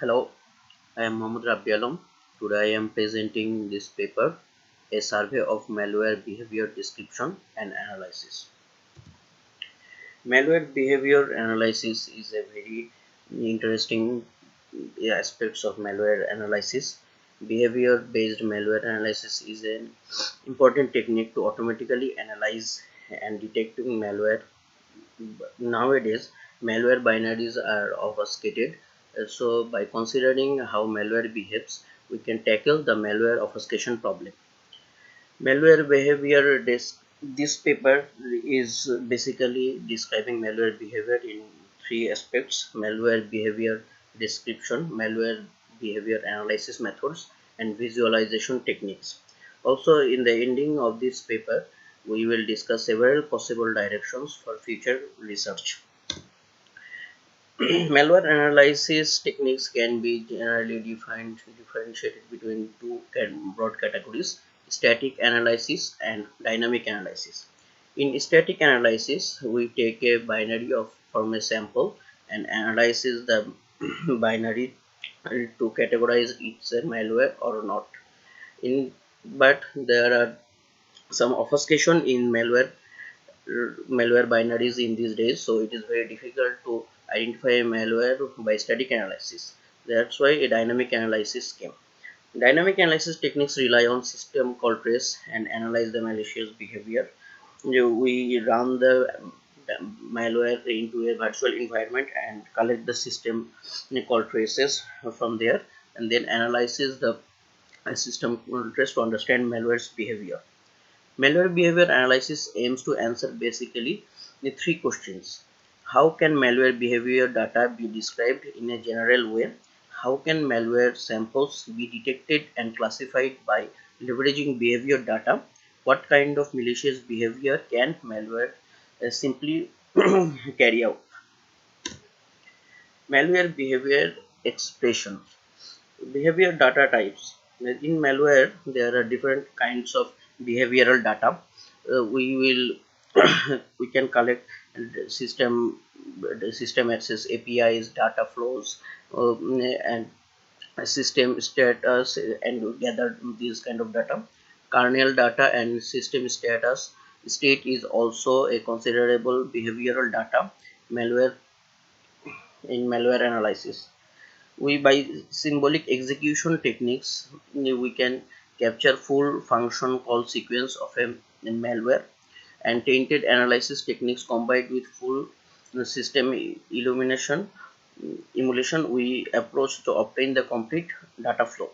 Hello, I am Mohammad Rabbi Alam. Today I am presenting this paper, a survey of malware behavior description and analysis. Malware behavior analysis is a very interesting aspects of malware analysis. Behavior based malware analysis is an important technique to automatically analyze and detect malware. Nowadays, malware binaries are obfuscated. So, by considering how malware behaves, we can tackle the malware obfuscation problem. Malware behavior. This paper is basically describing malware behavior in three aspects: malware behavior description, malware behavior analysis methods, and visualization techniques. Also, in the ending of this paper, we will discuss several possible directions for future research. Malware analysis techniques can be generally differentiated between two broad categories: static analysis and dynamic analysis. In static analysis, we take a binary from a sample and analyze the binary to categorize it's a malware or not. In but there are some obfuscation in malware binaries in these days, so it is very difficult to identify a malware by static analysis. That's why a dynamic analysis came. Dynamic analysis techniques rely on system call trace and analyze the malicious behavior. We run the malware into a virtual environment and collect the system call traces from there, and then analyzes the system call trace to understand malware's behavior. Malware behavior analysis aims to answer basically the three questions. How can malware behavior data be described in a general way? How can malware samples be detected and classified by leveraging behavior data? What kind of malicious behavior can malware simply carry out? Malware behavior expression. Behavior data types. In malware, there are different kinds of behavioral data. We will we can collect system access APIs, data flows, and system status, and gather these kind of data. Kernel data and system status state is also a considerable behavioral data malware in malware analysis. We by symbolic execution techniques we can capture full function call sequence of a malware, and tainted analysis techniques combined with full system illumination emulation we approach to obtain the complete data flow.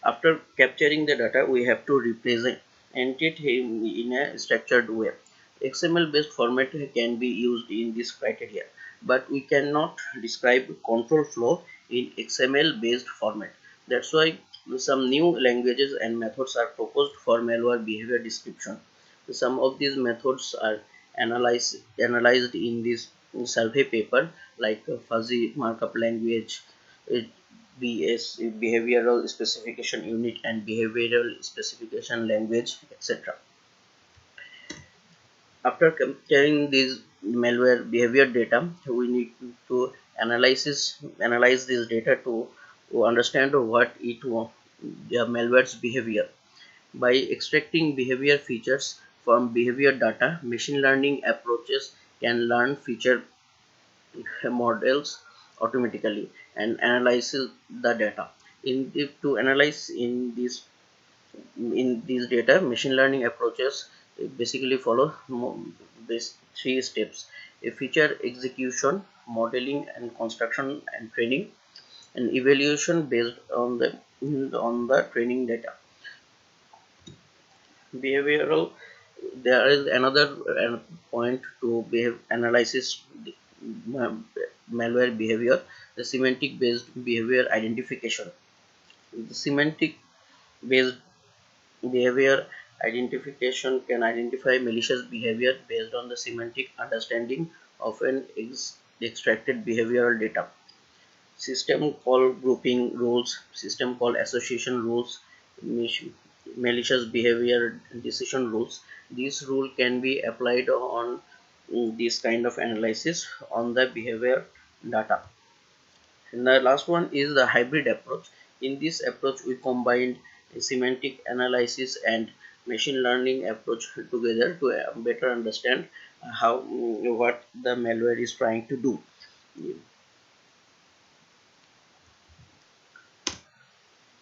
After capturing the data, we have to represent it in a structured way. XML based format can be used in this criteria, but we cannot describe control flow in XML based format. That's why some new languages and methods are proposed for malware behavior description. Some of these methods are analyzed in this survey paper, like fuzzy markup language, BS behavioral specification unit, and behavioral specification language, etc. After comparing these malware behavior data, we need to analyze this data to understand what the malware's behavior. By extracting behavior features from behavior data, machine learning approaches can learn feature models automatically and analyzes the data. To analyze in these data, machine learning approaches basically follow these three steps: a feature execution, modeling and construction, and training, and evaluation based on the training data. Behavioral. There is another point to analysis malware behavior: the semantic based behavior identification. The semantic based behavior identification can identify malicious behavior based on the semantic understanding of an extracted behavioral data. System call grouping rules, system call association rules, malicious behavior decision rules. These rules can be applied on this kind of analysis on the behavior data. And the last one is the hybrid approach. In this approach, we combined semantic analysis and machine learning approach together to better understand how what the malware is trying to do.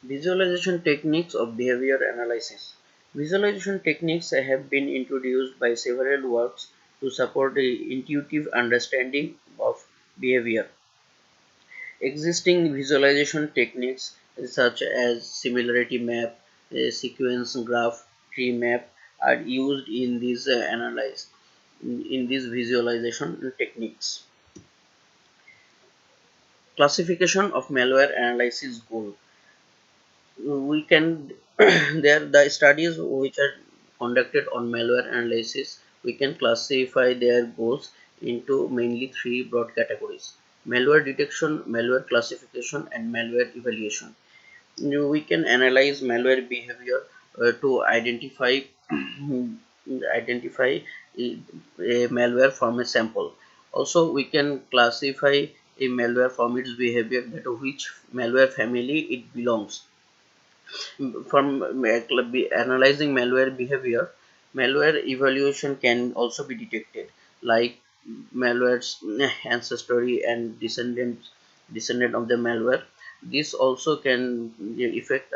Visualization techniques of behavior analysis. Visualization techniques have been introduced by several works to support the intuitive understanding of behavior. Existing visualization techniques such as similarity map, sequence graph, tree map are used in these analyze in these visualization techniques. Classification of malware analysis goal. We can there the studies which are conducted on malware analysis, we can classify their goals into mainly three broad categories: malware detection, malware classification, and malware evaluation. We can analyze malware behavior to identify a malware from a sample. Also, we can classify a malware from its behavior, that to which malware family it belongs. From analyzing malware behavior, malware evaluation can also be detected, like malware's ancestry and descendant of the malware. This also can affect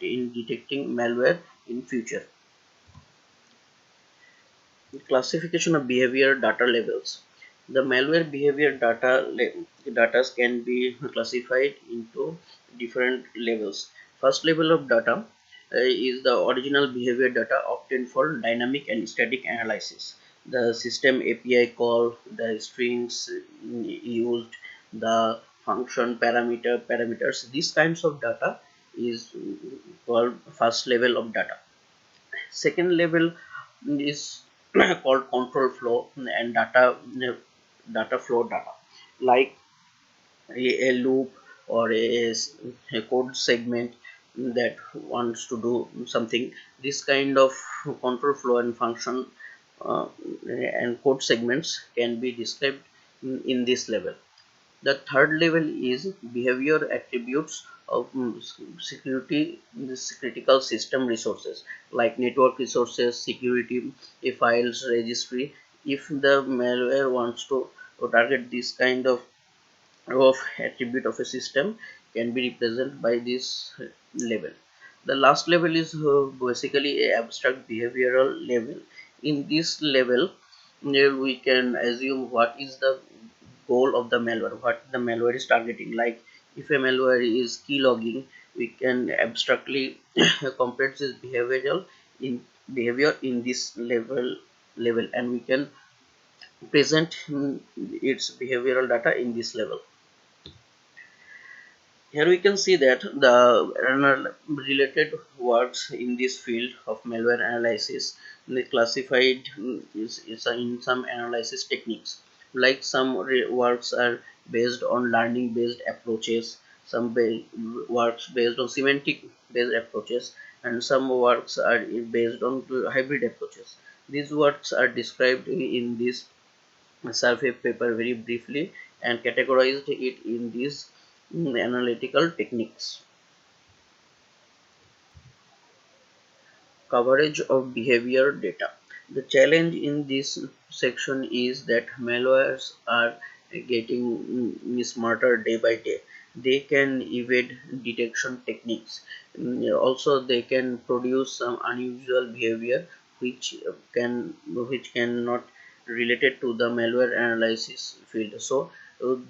in detecting malware in future. Classification of behavior data levels. The malware behavior data can be classified into different levels. First level of data is the original behavior data obtained for dynamic and static analysis. The system API call, the strings used, the function parameters. These kinds of data is called first level of data. Second level is called control flow and data flow data, like a loop or a code segment that wants to do something. This kind of control flow and function uh, and code segments can be described in this level. The third level is behavior attributes of security, this critical system resources, like network resources, security, a files registry. If the malware wants to target this kind of attribute of a system, can be represented by this level. The last level is basically a abstract behavioral level. In this level, we can assume what is the goal of the malware, what the malware is targeting. Like if a malware is keylogging, we can abstractly comprehend this behavior in this level, and we can present its behavioral data in this level. Here we can see that the related works in this field of malware analysis, they classified is in some analysis techniques. Like some works are based on learning based approaches, some works based on semantic based approaches, and some works are based on hybrid approaches. These works are described in this survey paper very briefly and categorized it in these analytical techniques. Coverage of behavior data. The challenge in this section is that malwares are getting smarter day by day. They can evade detection techniques. Also, they can produce some unusual behavior which cannot related to the malware analysis field. So,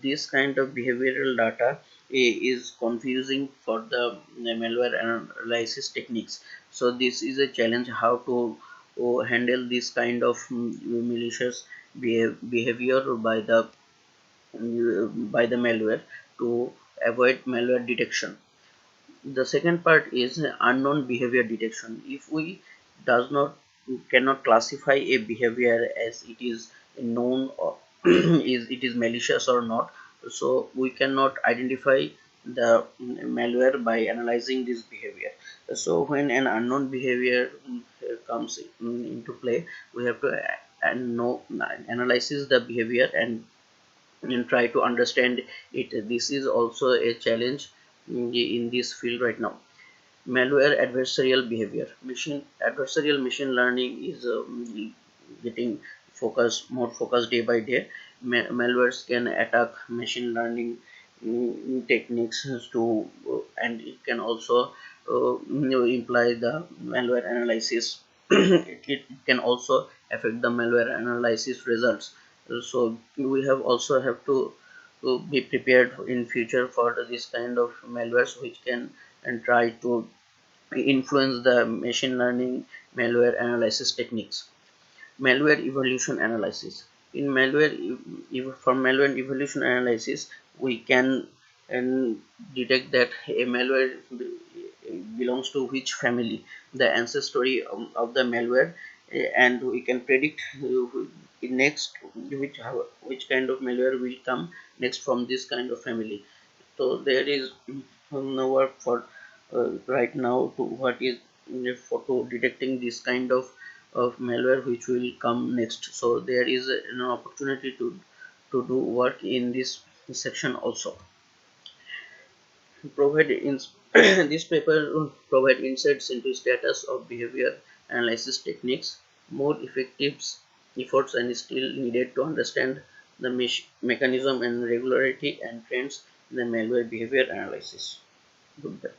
this kind of behavioral data is confusing for the malware analysis techniques. So this is a challenge how to handle this kind of malicious behavior by the malware to avoid malware detection. The second part is unknown behavior detection. If we does not cannot classify a behavior as it is known or is it is malicious or not, so we cannot identify the malware by analyzing this behavior. So when an unknown behavior comes into play, we have to know analyze the behavior and and try to understand it. This is also a challenge in this field right now. Malware adversarial behavior. Machine adversarial machine learning is getting more focused day by day. Malwares can attack machine learning techniques to and it can also imply the malware analysis. It can also affect the malware analysis results. So we have also have to be prepared in future for this kind of malwares which can and try to influence the machine learning malware analysis techniques. Malware evolution analysis. In malware, for malware evolution analysis, we can detect that a malware belongs to which family, the ancestry of the malware, and we can predict next which kind of malware will come next from this kind of family. So there is no work for right now to what is for to detecting this kind of malware which will come next. So there is an opportunity to do work in this section also. Provide this paper provide insights into status of behavior analysis techniques. More effective efforts and still needed to understand the mechanism and regularity and trends in the malware behavior analysis. Goodbye.